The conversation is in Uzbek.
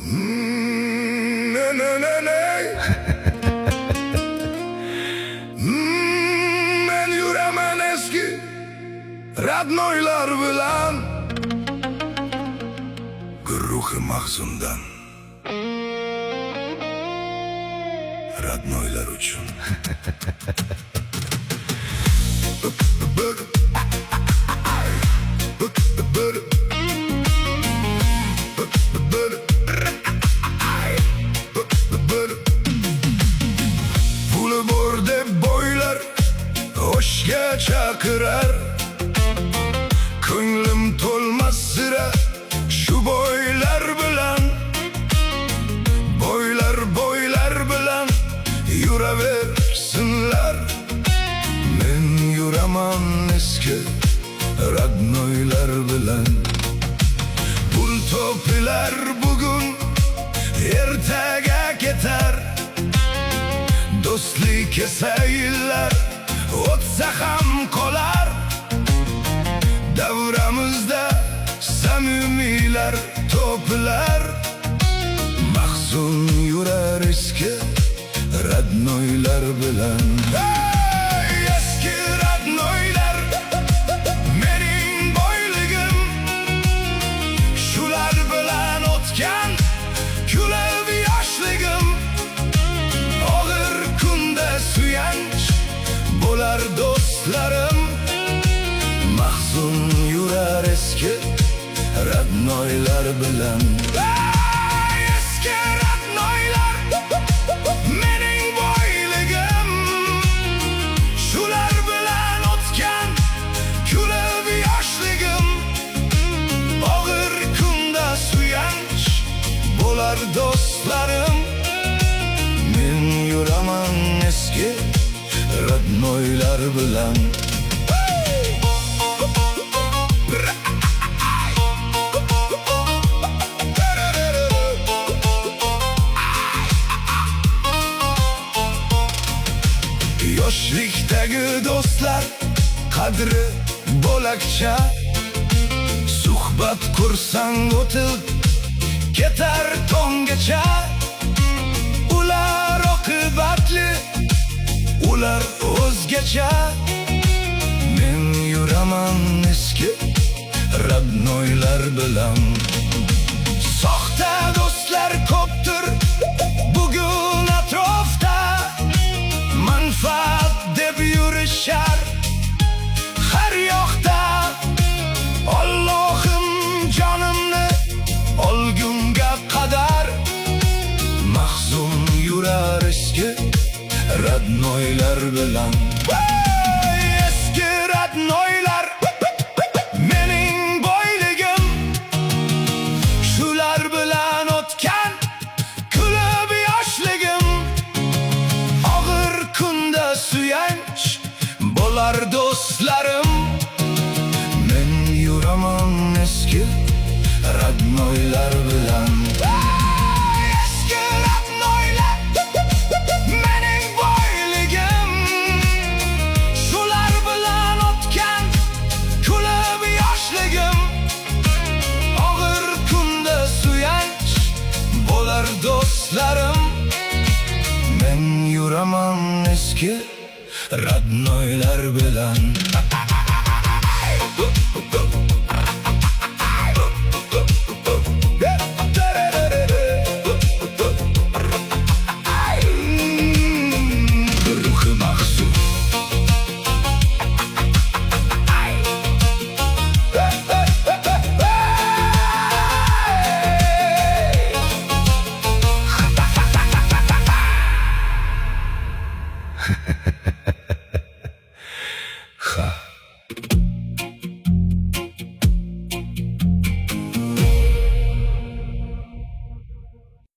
Ne ne ne ne. Men yuraman eski radnoylar bilan, ruhi mahzundan radnoylar uchun. Puli bor deb boylar oshga chaqirar, ko'nglim to'lmas sira shu boylar bilan. Boylar bilan yuraversinlar, men yuraman eski radnoylar bilan. Pul topilar bugun ertaga ketar, do'stlik esa yillar o'tsa ham qolar. Davramizda samimiylar topilar, mahzun yurar eski radnoylar bilan. Eski radnoylar mening boyligim, shular bilan o'tgan kulib yoshligim. Og'ir kunda suyanch bo'lar do'stlarim, mahzun yurar eski radnoylar bilan. Eski radnoylar mening boyligim, shular bilan o'tgan kulib yoshligim. Og'ir kunda suyanch bo'lar do'stlarim, men yuraman eski radnoylar bilan. Yoshlikdagi do'stlar qadri bo'lakcha, suhbat kursang o'tib ketar tonggacha. Ular oqibatli, ular o'zgacha, men yuraman eski radnoylar bilan. Soxta do'stlar ko'pdir bugun atrofda, manfaat deb yurishar har yoqda. Allohim jonimni olgunga qadar, mahzun yurar eski radnoylar bilan. Eski radnoylar mening boyligim, shular bilan o'tgan kulib yoshligim. Og'ir kunda suyanch bo'lar do'stlarim, men yuraman eski radnoylar bilan. Eski radnoylar mening boyligim, shular bilan o'tgan kulib yoshligim. Og'ir kunda suyanch bo'lar do'stlarim, men yuraman eski radnoylar bilan.